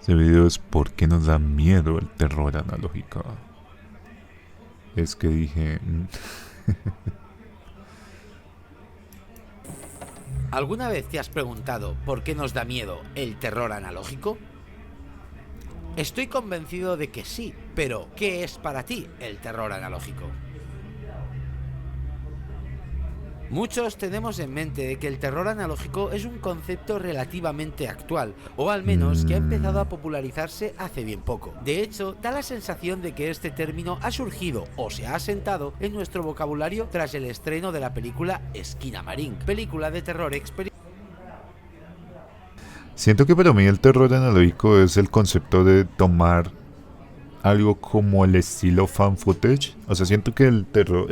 Este video es ¿por qué nos da miedo el terror analógico? Es que dije... ¿Alguna vez te has preguntado por qué nos da miedo el terror analógico? Estoy convencido de que sí, pero ¿qué es para ti el terror analógico? Muchos tenemos en mente de que el terror analógico es un concepto relativamente actual, o al menos que ha empezado a popularizarse hace bien poco. De hecho, da la sensación de que este término ha surgido o se ha asentado en nuestro vocabulario tras el estreno de la película Esquina Marín, película de terror experimental. Siento que para mí el terror analógico es el concepto de tomar algo como el estilo fan footage. O sea, siento que el terror,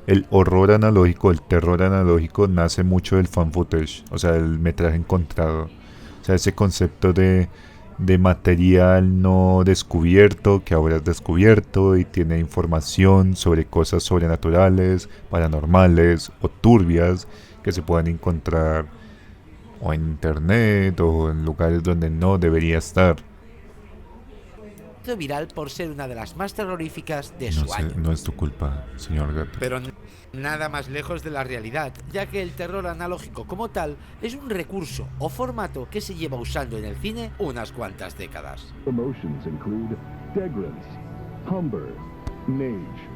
el horror analógico, el terror analógico nace mucho del fan footage, o sea, el metraje encontrado. O sea, ese concepto de material no descubierto, que ahora es descubierto y tiene información sobre cosas sobrenaturales, paranormales o turbias que se pueden encontrar o en internet o en lugares donde no debería estar. Viral por ser una de las más terroríficas de No su sé, año. no es tu culpa, señor gato. Pero nada más lejos de la realidad, ya que el terror analógico como tal es un recurso o formato que se lleva usando en el cine unas cuantas décadas. Emotions include degradance, hunger, rage,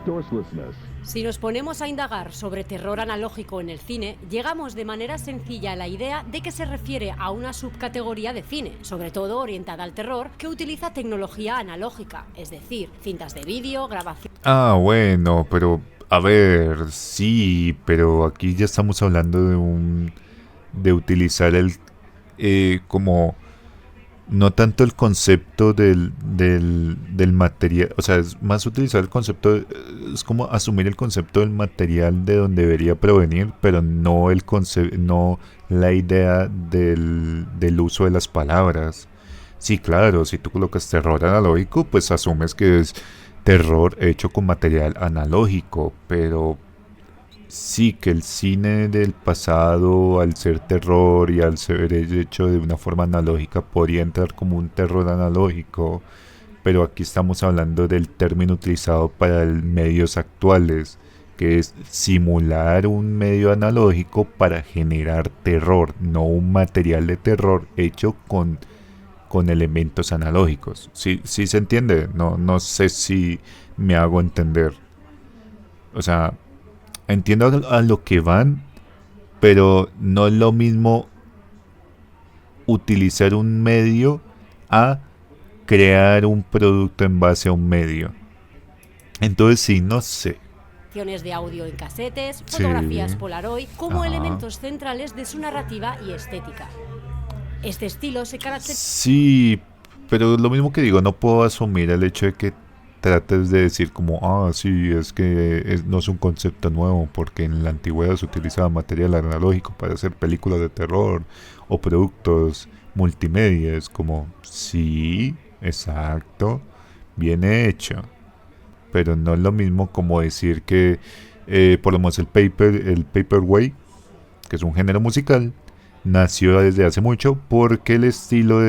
dorselessness. Si nos ponemos a indagar sobre terror analógico en el cine, llegamos de manera sencilla a la idea de que se refiere a una subcategoría de cine, sobre todo orientada al terror, que utiliza tecnología analógica, es decir, cintas de vídeo, grabación... Ah, bueno, pero a ver, sí, pero aquí ya estamos hablando de utilizar como no tanto el concepto del material, o sea, es más utilizar el concepto, es como asumir el concepto del material de donde debería provenir, pero no no la idea del uso de las palabras. Sí, claro, si tú colocas terror analógico, pues asumes que es terror hecho con material analógico, pero sí que el cine del pasado, al ser terror y al ser hecho de una forma analógica, podría entrar como un terror analógico, pero aquí estamos hablando del término utilizado para medios actuales, que es simular un medio analógico para generar terror, no un material de terror hecho con elementos analógicos. ¿Sí, sí se entiende? No, no sé si me hago entender. O sea, entiendo a lo que van, pero no es lo mismo utilizar un medio a crear un producto en base a un medio. Entonces sí, no sé. de audio en casetes, Sí. fotografías Polaroid, como Ajá. elementos centrales de su narrativa y estética. Este estilo se caracteriza... Sí, pero lo mismo que digo, no puedo asumir el hecho de que trates de decir como, ah, sí, es que no es un concepto nuevo, porque en la antigüedad se utilizaba material analógico para hacer películas de terror o productos multimedia. Es como, sí, exacto, bien hecho, pero no es lo mismo como decir que, por lo menos el paperweight, que es un género musical, nació desde hace mucho porque el estilo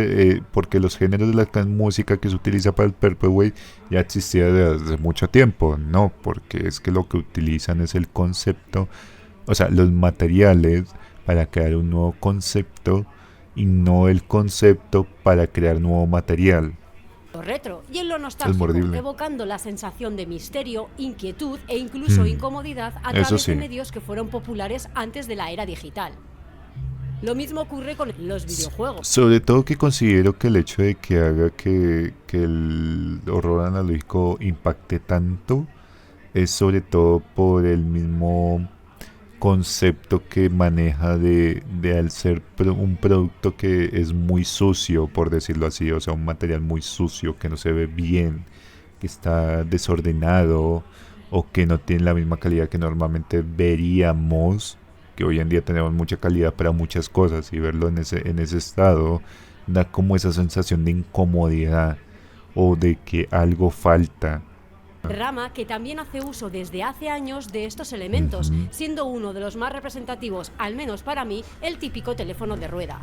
porque los géneros de la música que se utiliza para el paperweight ya existía desde hace mucho tiempo, no, porque es que lo que utilizan es el concepto, o sea, los materiales para crear un nuevo concepto y no el concepto para crear nuevo material. retro y en lo Es nostálgico, mordible. evocando la sensación de misterio, inquietud e incluso incomodidad a través sí. de medios que fueron populares antes de la era digital. Lo mismo ocurre con los videojuegos. Sobre todo que considero que el hecho de que haga que el horror analógico impacte tanto es sobre todo por el mismo concepto que maneja de al ser un producto que es muy sucio, por decirlo así, o sea, un material muy sucio, que no se ve bien, que está desordenado o que no tiene la misma calidad que normalmente veríamos, que hoy en día tenemos mucha calidad para muchas cosas, y verlo en ese estado da como esa sensación de incomodidad o de que algo falta. Rama que también hace uso desde hace años de estos elementos, siendo uno de los más representativos, al menos para mí, el típico teléfono de rueda.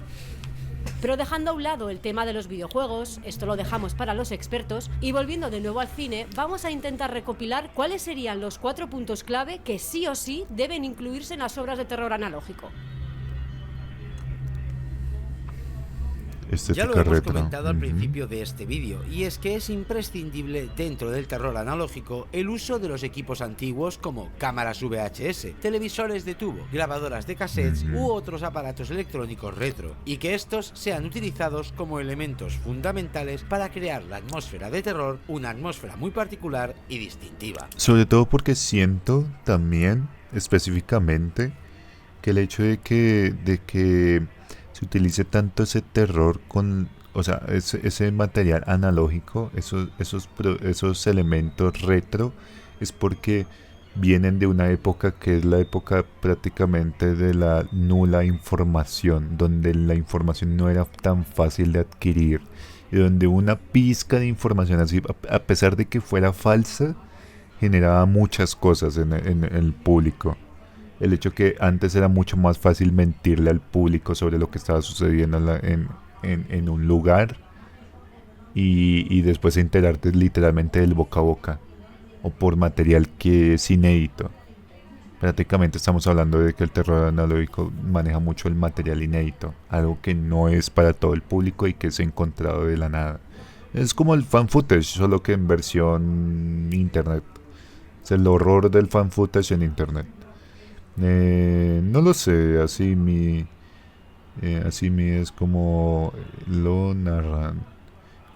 Pero dejando a un lado el tema de los videojuegos, esto lo dejamos para los expertos, y volviendo de nuevo al cine, vamos a intentar recopilar cuáles serían los 4 puntos clave que sí o sí deben incluirse en las obras de terror analógico. Ya lo Estética hemos retro. comentado al Ujú. principio de este vídeo, y es que es imprescindible dentro del terror analógico el uso de los equipos antiguos como cámaras VHS, televisores de tubo, grabadoras de cassettes u otros aparatos electrónicos retro, y que estos sean utilizados como elementos fundamentales para crear la atmósfera de terror, una atmósfera muy particular y distintiva. Sobre todo porque siento también, específicamente, que el hecho de que se utilice tanto ese terror o sea, ese material analógico, esos elementos retro, es porque vienen de una época que es la época prácticamente de la nula información, donde la información no era tan fácil de adquirir, y donde una pizca de información así, a pesar de que fuera falsa, generaba muchas cosas en el público. El hecho que antes era mucho más fácil mentirle al público sobre lo que estaba sucediendo en un lugar, y después enterarte literalmente del boca a boca o por material que es inédito. Prácticamente estamos hablando de que el terror analógico maneja mucho el material inédito, algo que no es para todo el público y que es encontrado de la nada. Es como el fan footage, solo que en versión internet. Es el horror del fan footage en internet. No lo sé, así es como lo narran.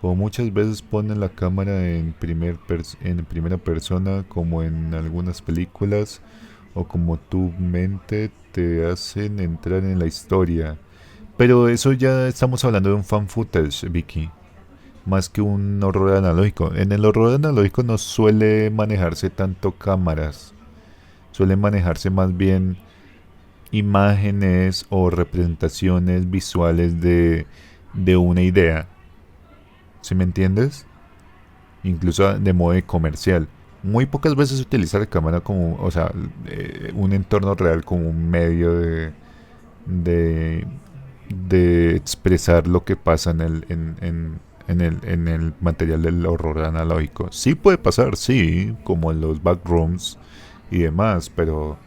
O muchas veces ponen la cámara en primera persona, como en algunas películas, o como tu mente te hacen entrar en la historia. Pero eso ya estamos hablando de un fan footage, Vicky, más que un horror analógico. En el horror analógico no suele manejarse tanto cámaras, suele manejarse más bien imágenes o representaciones visuales de una idea. ¿Sí me entiendes? Incluso de modo comercial. Muy pocas veces se utiliza la cámara como, o sea, un entorno real como un medio de, de expresar lo que pasa en el material del horror analógico. Sí puede pasar, sí, como en los backrooms y demás, pero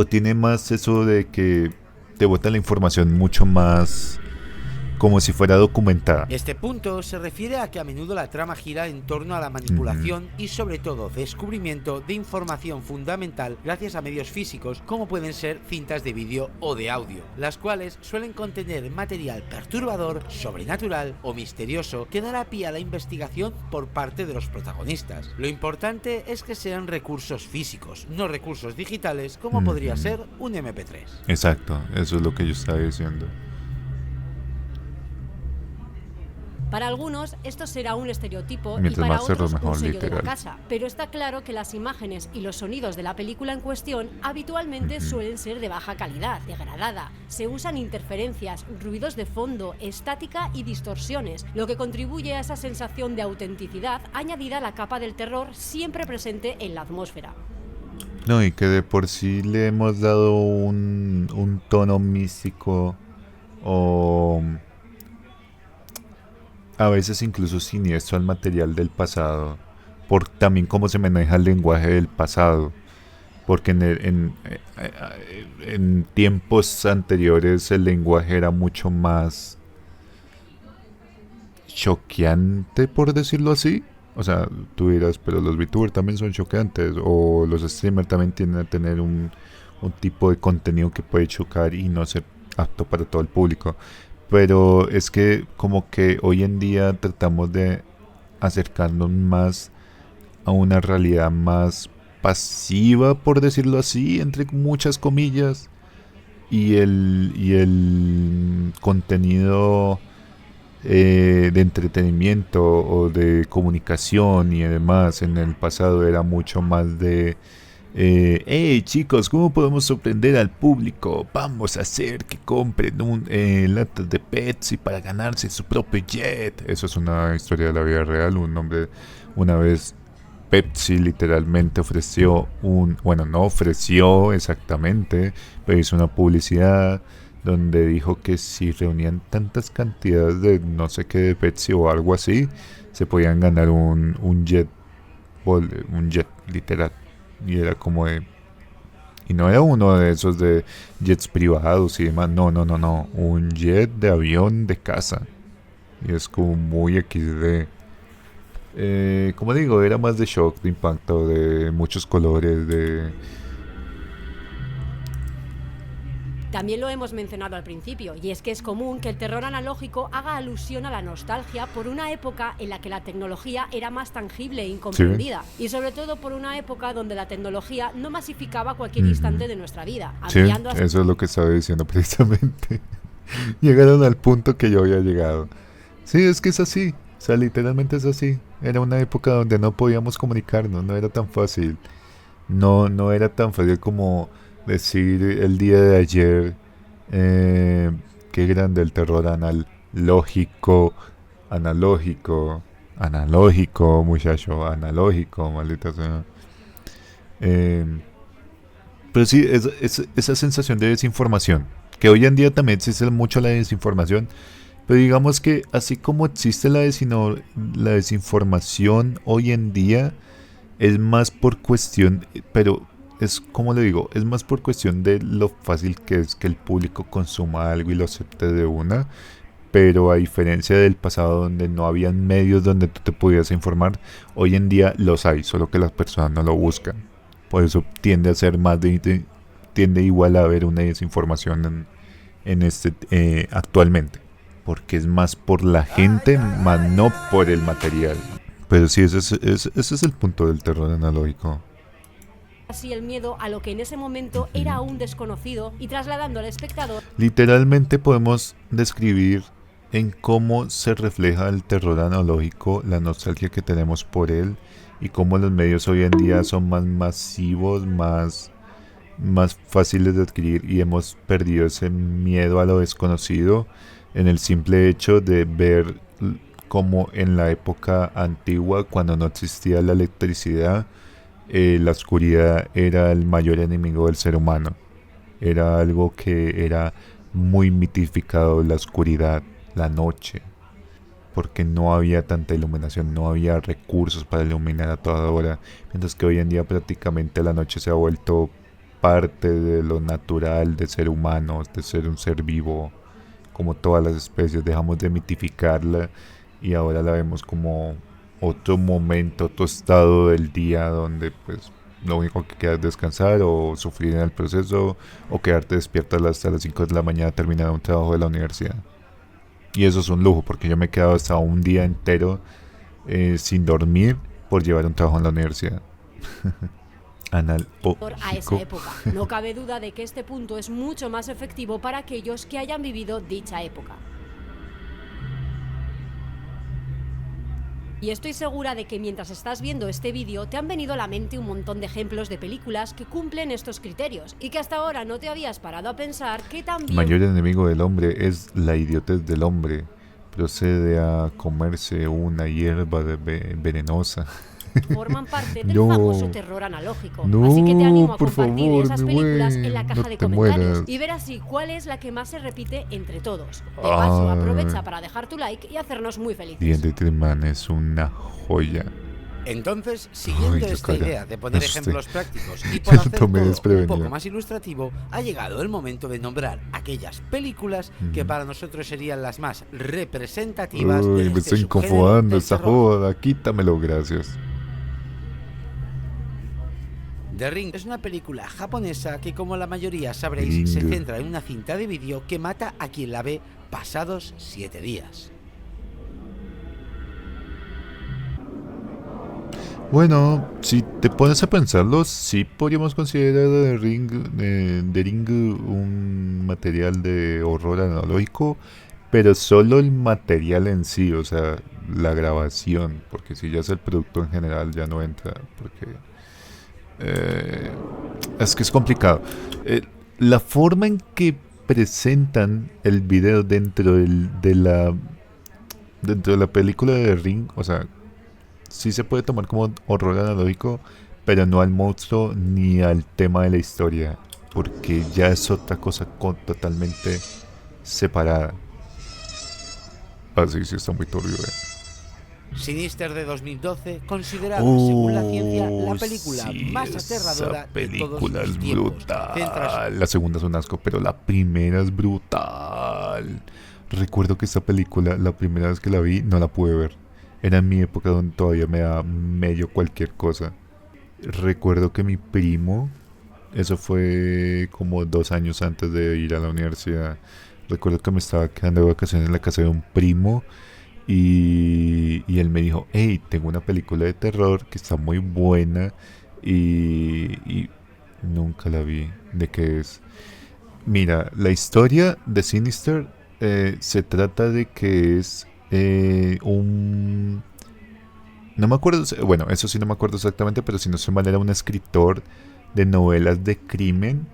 tiene más eso de que te bota la información mucho más como si fuera documentada. Este punto se refiere a que a menudo la trama gira en torno a la manipulación y sobre todo descubrimiento de información fundamental gracias a medios físicos como pueden ser cintas de vídeo o de audio, las cuales suelen contener material perturbador, sobrenatural o misterioso que dará pie a la investigación por parte de los protagonistas. Lo importante es que sean recursos físicos, no recursos digitales como podría ser un MP3. Exacto, eso es lo que yo estaba diciendo. Para algunos esto será un estereotipo Mientras y para más cerros, otros un mejor, sello literal. de la casa, pero está claro que las imágenes y los sonidos de la película en cuestión habitualmente suelen ser de baja calidad, degradada. Se usan interferencias, ruidos de fondo, estática y distorsiones, lo que contribuye a esa sensación de autenticidad añadida a la capa del terror siempre presente en la atmósfera. No, y que de por sí le hemos dado un tono místico o a veces incluso siniestro al material del pasado, por también cómo se maneja el lenguaje del pasado, porque en tiempos anteriores el lenguaje era mucho más choqueante, por decirlo así. O sea, tú dirás, pero los VTuber también son choqueantes, o los streamers también tienden a tener un tipo de contenido que puede chocar y no ser apto para todo el público. Pero es que como que hoy en día tratamos de acercarnos más a una realidad más pasiva, por decirlo así, entre muchas comillas, y el contenido de entretenimiento o de comunicación y demás en el pasado era mucho más de hey chicos, ¿cómo podemos sorprender al público? Vamos a hacer que compren latas de Pepsi para ganarse su propio jet. Eso es una historia de la vida real. Un hombre, una vez Pepsi literalmente ofreció bueno, no ofreció exactamente, pero hizo una publicidad donde dijo que si reunían tantas cantidades de no sé qué de Pepsi o algo así, se podían ganar un jet literal. Y era como de... Y no era uno de esos de jets privados y demás, no, un jet de avión de casa. Y es como muy XD. Como digo, era más de shock, de impacto, de muchos colores, de... También lo hemos mencionado al principio, y es que es común que el terror analógico haga alusión a la nostalgia por una época en la que la tecnología era más tangible e incomprendida, y sobre todo por una época donde la tecnología no masificaba cualquier instante de nuestra vida, Sí, ampliando eso es lo que estaba diciendo precisamente. Llegaron al punto que yo había llegado. Sí, es que es así, o sea, literalmente es así. Era una época donde no podíamos comunicarnos, no era tan fácil. No era tan fácil como decir el día de ayer, qué grande el terror analógico, muchacho, analógico, maldita sea. Eh, pero sí, esa sensación de desinformación, que hoy en día también existe mucho la desinformación, pero digamos que así como existe la desinformación hoy en día, es más por cuestión, pero es como le digo, es más por cuestión de lo fácil que es que el público consuma algo y lo acepte de una. Pero a diferencia del pasado donde no habían medios donde tú te pudieras informar, hoy en día los hay, solo que las personas no lo buscan. Por eso tiende a ser tiende igual a haber una desinformación actualmente. Porque es más por la gente, más no por el material. Pero sí, ese es el punto del terror analógico. así el miedo a lo que en ese momento era aún desconocido y trasladando al espectador. Literalmente podemos describir en cómo se refleja el terror analógico, la nostalgia que tenemos por él y cómo los medios hoy en día son más masivos, más fáciles de adquirir y hemos perdido ese miedo a lo desconocido en el simple hecho de ver como en la época antigua, cuando no existía la electricidad, la oscuridad era el mayor enemigo del ser humano. Era algo que era muy mitificado, la oscuridad, la noche, porque no había tanta iluminación, no había recursos para iluminar a toda hora, mientras que hoy en día prácticamente la noche se ha vuelto parte de lo natural de ser humano, de ser un ser vivo, como todas las especies. Dejamos de mitificarla y ahora la vemos como otro momento, otro estado del día donde pues lo único que queda es descansar o sufrir en el proceso o quedarte despierto hasta las 5 de la mañana terminando un trabajo de la universidad. Y eso es un lujo porque yo me he quedado hasta un día entero sin dormir por llevar un trabajo en la universidad. A esa época. No cabe duda de que este punto es mucho más efectivo para aquellos que hayan vivido dicha época. Y estoy segura de que mientras estás viendo este vídeo te han venido a la mente un montón de ejemplos de películas que cumplen estos criterios y que hasta ahora no te habías parado a pensar que también... El mayor enemigo del hombre es la idiotez del hombre. Procede a comerse una hierba venenosa. Forman parte del famoso terror analógico. Así que te animo a compartir esas películas en la caja de comentarios y ver así cuál es la que más se repite entre todos. De paso, aprovecha para dejar tu like y hacernos muy felices. Diente Man es una joya. Entonces, siguiendo esta idea de poner ejemplos prácticos y por hacer todo un poco más ilustrativo, ha llegado el momento de nombrar aquellas películas que para nosotros serían las más representativas. Uy, me estoy incomodando esa joda, quítamelo, gracias. The Ring es una película japonesa que, como la mayoría sabréis, se centra en una cinta de vídeo que mata a quien la ve pasados 7 días. Bueno, si te pones a pensarlo, sí podríamos considerar The Ring un material de horror analógico, pero solo el material en sí, o sea, la grabación, porque si ya es el producto en general ya no entra, porque... es que es complicado. La forma en que presentan el video dentro de la película de Ring, o sea, sí se puede tomar como horror analógico, pero no al monstruo ni al tema de la historia. porque ya es otra cosa totalmente separada. Así sí está muy turbio, Sinister de 2012, considerada, según la ciencia, la película sí, más aterradora de todos película los es tiempos. brutal. La segunda es un asco, pero la primera es brutal. Recuerdo que esta película, la primera vez que la vi, no la pude ver. Era en mi época donde todavía me daba medio cualquier cosa. Recuerdo que mi primo, eso fue como 2 años antes de ir a la universidad. Recuerdo que me estaba quedando de vacaciones en la casa de un primo y él me dijo, hey, tengo una película de terror que está muy buena y nunca la vi. ¿De qué es? Mira, la historia de Sinister se trata de que es un... No me acuerdo, bueno, eso sí no me acuerdo exactamente, pero si no se mal era un escritor de novelas de crimen,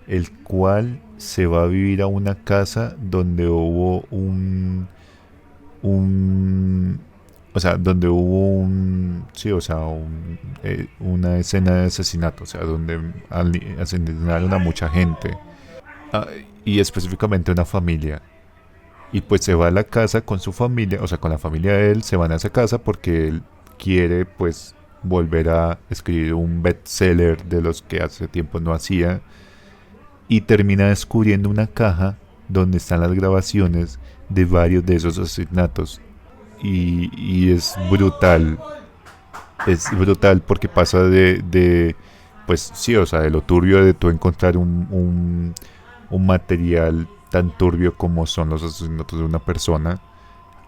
el cual se va a vivir a una casa donde hubo o sea, donde hubo sí, o sea, una escena de asesinato, o sea, donde asesinaron a mucha gente, y específicamente una familia. Y pues se va a la casa con su familia, o sea, con la familia de él, se van a esa casa porque él quiere pues volver a escribir un bestseller de los que hace tiempo no hacía, y termina descubriendo una caja donde están las grabaciones de varios de esos asesinatos, y es brutal porque pasa de pues sí, o sea, de lo turbio de tú encontrar un material tan turbio como son los asesinatos de una persona,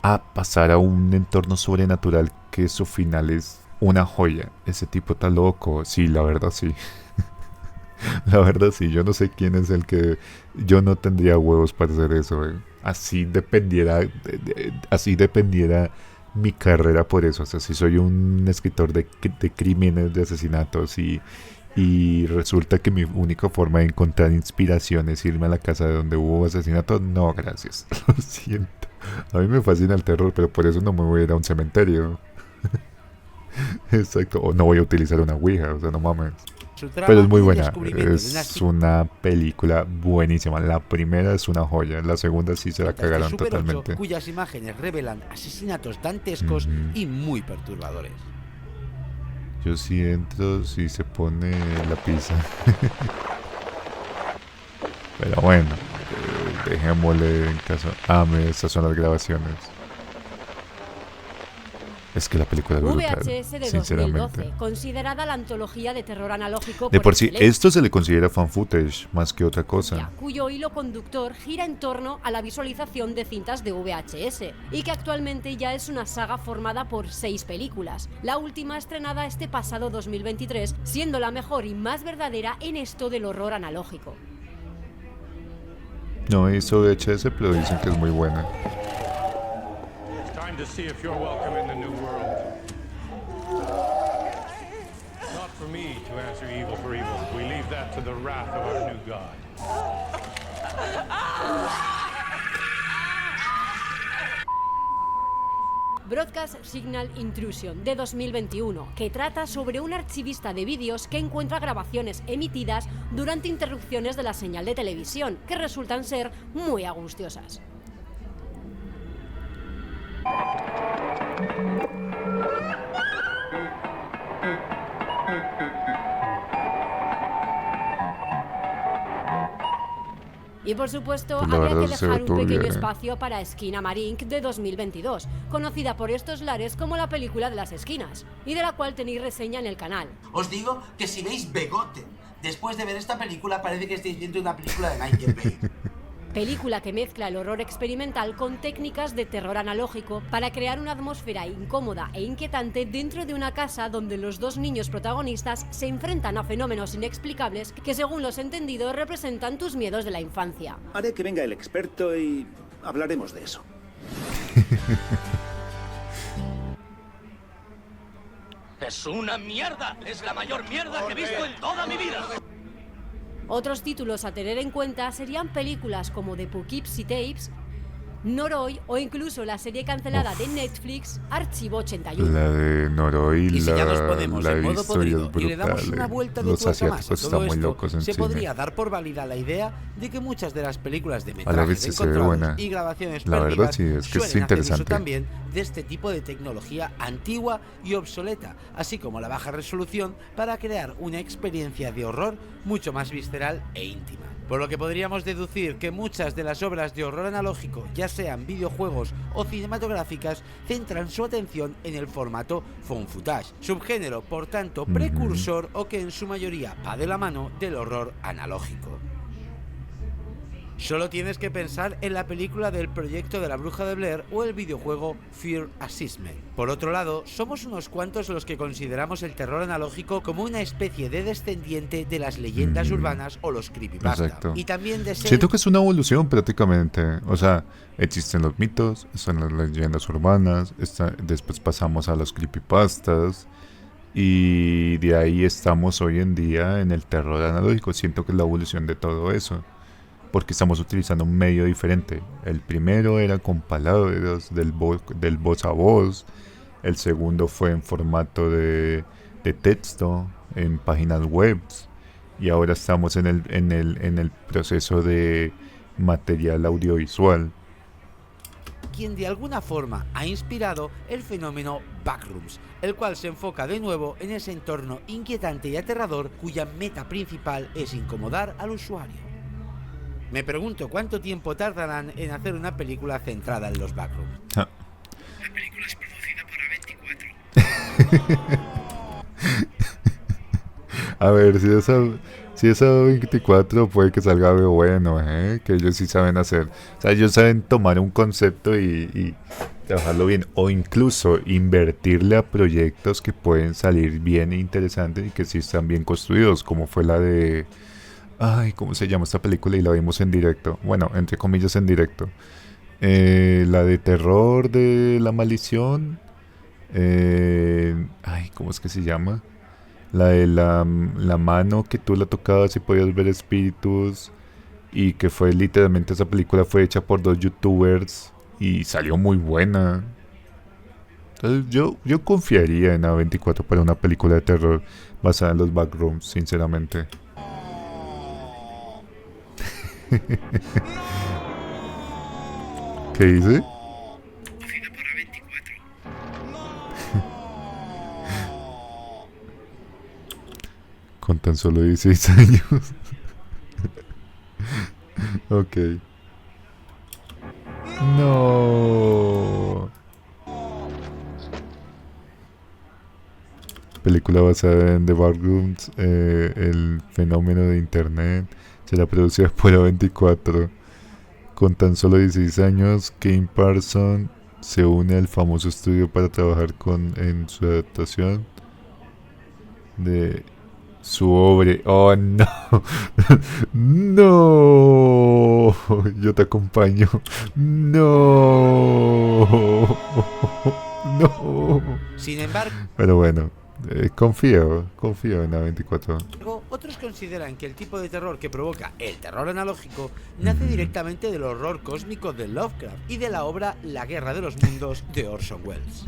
a pasar a un entorno sobrenatural que su final es una joya. Ese tipo está loco. Sí, la verdad sí. La verdad sí, yo no sé quién es el que... Yo no tendría huevos para hacer eso. Así dependiera mi carrera por eso. O sea, si soy un escritor de crímenes, de asesinatos y resulta que mi única forma de encontrar inspiración es irme a la casa de donde hubo asesinato, no, gracias. Lo siento. A mí me fascina el terror, pero por eso no me voy a ir a un cementerio. Exacto. O no voy a utilizar una ouija, o sea, no mames. Pero es muy buena. Es una película buenísima. La primera es una joya. La segunda sí se la cagaron Super 8, totalmente. cuyas imágenes revelan asesinatos dantescos y muy perturbadores. Yo sí entro si se pone la pizza. Pero bueno, dejémosle en caso. Estas son las grabaciones. Es que la película es brutal, VHS de sinceramente. 2012, considerada la antología de terror analógico De por sí, excelencia, esto se le considera fan footage más que otra cosa. cuyo hilo conductor gira en torno a la visualización de cintas de VHS y que actualmente ya es una saga formada por 6 películas, la última estrenada este pasado 2023, siendo la mejor y más verdadera en esto del horror analógico. No hizo VHS, pero dicen que es muy buena. To see if you're welcome in the new world. Not for me to answer evil for evil. We leave that to the wrath of our new God. Broadcast Signal Intrusion de 2021, que trata sobre un archivista de vídeos que encuentra grabaciones emitidas durante interrupciones de la señal de televisión, que resultan ser muy angustiosas. Y por supuesto, Pues la habría que verdad se ve dejar un turbia, pequeño espacio para Esquina Marink de 2022, conocida por estos lares como la película de las esquinas, y de la cual tenéis reseña en el canal. Os digo que si veis Begote, después de ver esta película parece que estáis viendo una película de Michael Bay. Película que mezcla el horror experimental con técnicas de terror analógico para crear una atmósfera incómoda e inquietante dentro de una casa donde los 2 niños protagonistas se enfrentan a fenómenos inexplicables que, según los entendidos, representan tus miedos de la infancia. Haré que venga el experto y hablaremos de eso. ¡Es una mierda! ¡Es la mayor mierda que he visto en toda mi vida! Otros títulos a tener en cuenta serían películas como The Poughkeepsie Tapes, Noroi o incluso la serie cancelada de Netflix Archivo 81. La de Noroi, Y si ya nos ponemos la he en modo visto y es podrido y le damos brutal. una vuelta de Los tuerca más a asiáticos todo están muy esto, locos en se cine. podría dar por válida la idea de que muchas de las películas de A la metrajes vez sí se ve encontrados buena. y grabaciones La verdad perdidas sí, es que es suelen hacer uso interesante. también de este tipo de tecnología antigua y obsoleta, así como la baja resolución para crear una experiencia de horror mucho más visceral e íntima. Por lo que podríamos deducir que muchas de las obras de horror analógico, ya sean videojuegos o cinematográficas, centran su atención en el formato found footage, subgénero por tanto precursor o que en su mayoría va de la mano del horror analógico. Solo tienes que pensar en la película del proyecto de la Bruja de Blair o el videojuego Fear Assessment. Por otro lado, somos unos cuantos los que consideramos el terror analógico como una especie de descendiente de las leyendas urbanas o los creepypasta. Exacto. Y también de ser... Siento que es una evolución prácticamente. O sea, existen los mitos, están las leyendas urbanas, después pasamos a los creepypastas. Y de ahí estamos hoy en día en el terror analógico. Siento que es la evolución de todo eso. Porque estamos utilizando un medio diferente. El primero era con palabras del voz a voz. El segundo fue en formato de texto, en páginas web. Y ahora estamos en el proceso de material audiovisual. quien de alguna forma ha inspirado el fenómeno Backrooms, el cual se enfoca de nuevo en ese entorno inquietante y aterrador cuya meta principal es incomodar al usuario. Me pregunto cuánto tiempo tardarán en hacer una película centrada en los Backrooms. Ah. La película es producida por A24. A ver, si esa 24 puede que salga algo bueno, que ellos sí saben hacer. O sea, ellos saben tomar un concepto y trabajarlo bien. O incluso invertirle a proyectos que pueden salir bien e interesantes y que sí están bien construidos, como fue la de... Ay, ¿cómo se llama esta película? Y la vimos en directo. Bueno, entre comillas en directo. La de terror de la maldición. Ay, ¿cómo es que se llama? La de la mano que tú la tocabas y podías ver espíritus. Y que fue literalmente, esa película fue hecha por 2 youtubers. Y salió muy buena. Entonces yo confiaría en A24 para una película de terror basada en los Backrooms, sinceramente. ¿Qué dice? Producida por A24. Con tan solo 16 años. Ok. No. Película basada en The Backrooms, el fenómeno de internet. Será producida por A24. Con tan solo 16 años, Kane Parsons se une al famoso estudio para trabajar en su adaptación de su obra. ¡Oh, no! ¡No! Yo te acompaño. ¡No! ¡No! Sin embargo, Pero bueno, confío en A24. otros consideran que el tipo de terror que provoca el terror analógico nace directamente del horror cósmico de Lovecraft y de la obra La Guerra de los Mundos de Orson Welles.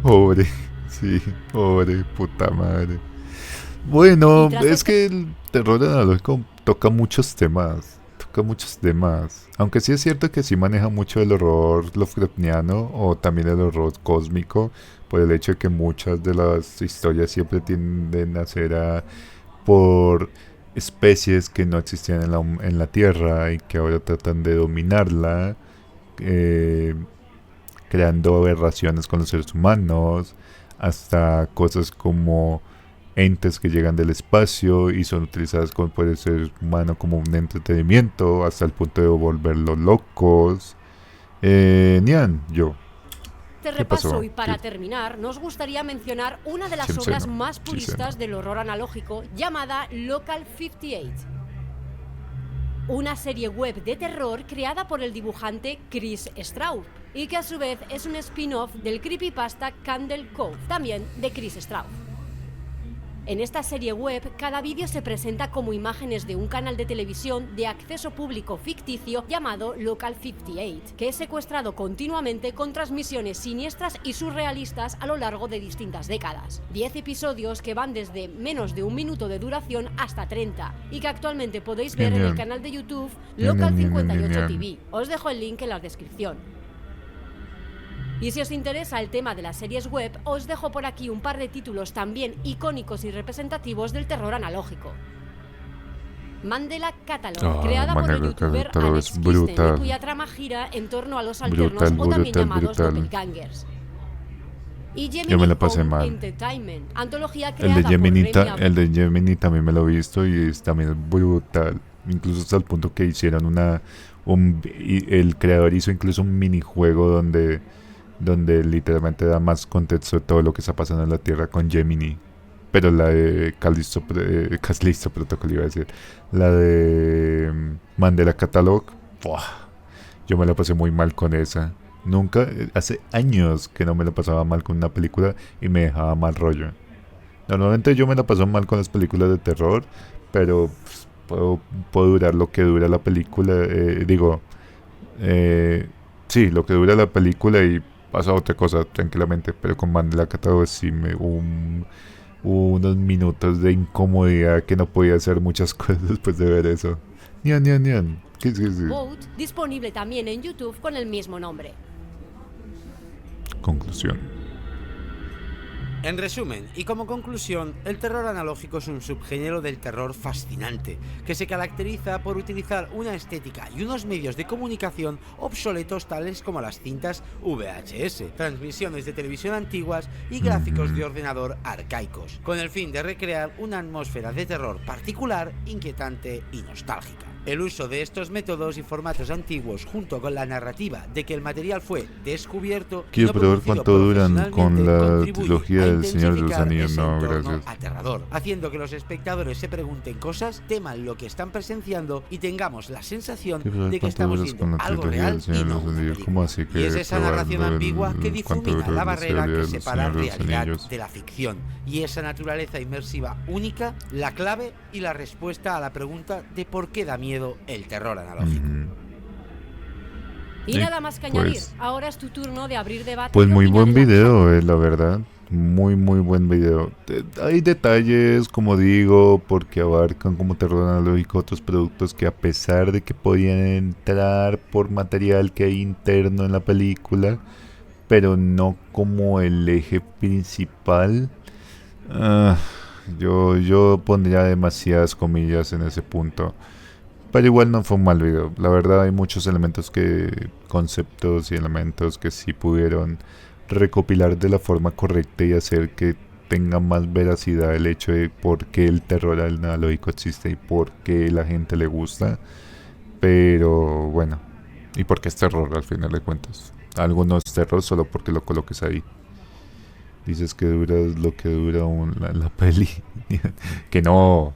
Pobre, sí, pobre, puta madre. Bueno, es que el terror analógico toca muchos temas. Aunque sí es cierto que sí maneja mucho el horror Lovecraftiano o también el horror cósmico, por el hecho de que muchas de las historias siempre tienden a ser por especies que no existían en la Tierra y que ahora tratan de dominarla, creando aberraciones con los seres humanos, hasta cosas como entes que llegan del espacio y son utilizadas por el ser humano como un entretenimiento hasta el punto de volverlos locos. Nian, yo. Te ¿Qué pasó? repaso y para ¿Qué? terminar nos gustaría mencionar una de las Sí, obras no. más Sí, puristas no. del horror analógico llamada Local 58. Una serie web de terror creada por el dibujante Chris Straub y que a su vez es un spin-off del creepypasta Candle Cove, también de Chris Straub. En esta serie web, cada vídeo se presenta como imágenes de un canal de televisión de acceso público ficticio llamado Local 58, que es secuestrado continuamente con transmisiones siniestras y surrealistas a lo largo de distintas décadas. 10 episodios que van desde menos de un minuto de duración hasta 30, y que actualmente podéis ver en el canal de YouTube Local 58 TV. Os dejo el link en la descripción. Y si os interesa el tema de las series web, os dejo por aquí un par de títulos también icónicos y representativos del terror analógico. Mandela Catalog, creada por el youtuber Alex Kisten, cuya trama gira en torno a los alternos o también llamados doppelgangers. Y Gemini Home Entertainment, antología creada por Remy Abrams. El de Gemini también me lo he visto y es también brutal. Incluso hasta el punto que hicieron el creador hizo incluso un minijuego donde literalmente da más contexto de todo lo que está pasando en la Tierra con Gemini. Pero la de Callisto Protocol iba a decir. La de Mandela Catalog, yo me la pasé muy mal con esa. Nunca, hace años que no me la pasaba mal con una película y me dejaba mal rollo. Normalmente yo me la paso mal con las películas de terror, pero puedo durar lo que dura la película. Sí, lo que dura la película y pasa otra cosa tranquilamente, pero con Mandela Catalog sí unos minutos de incomodidad que no podía hacer muchas cosas después de ver eso. Nian. Sí. Vote, disponible también en YouTube con el mismo nombre. Conclusión. En resumen, y como conclusión, el terror analógico es un subgénero del terror fascinante, que se caracteriza por utilizar una estética y unos medios de comunicación obsoletos tales como las cintas VHS, transmisiones de televisión antiguas y gráficos de ordenador arcaicos, con el fin de recrear una atmósfera de terror particular, inquietante y nostálgica. El uso de estos métodos y formatos antiguos, junto con la narrativa de que el material fue descubierto, quiero probar cuánto duran con la trilogía del Señor de los Anillos. No, gracias. Aterrador, haciendo que los espectadores se pregunten cosas, teman lo que están presenciando y tengamos la sensación de que estamos viendo algo real y no una película. Y es esa narración ambigua que difumina la barrera que separa la realidad de la ficción, y esa naturaleza inmersiva única, la clave y la respuesta a la pregunta de por qué da miedo el terror analógico. Y nada más que añadir, ahora es tu turno de abrir debate. Pues muy buen video, la verdad. Muy buen video. Hay detalles, como digo, porque abarcan como terror analógico otros productos que, a pesar de que podían entrar por material que hay interno en la película, pero no como el eje principal. Yo pondría demasiadas comillas en ese punto. Pero igual no fue un mal video. La verdad hay muchos conceptos y elementos que sí pudieron recopilar de la forma correcta y hacer que tenga más veracidad el hecho de por qué el terror analógico existe y por qué la gente le gusta. Pero bueno, y por qué es terror al final de cuentas. Algo no es terror solo porque lo coloques ahí. Dices que dura lo que dura la peli. Que no,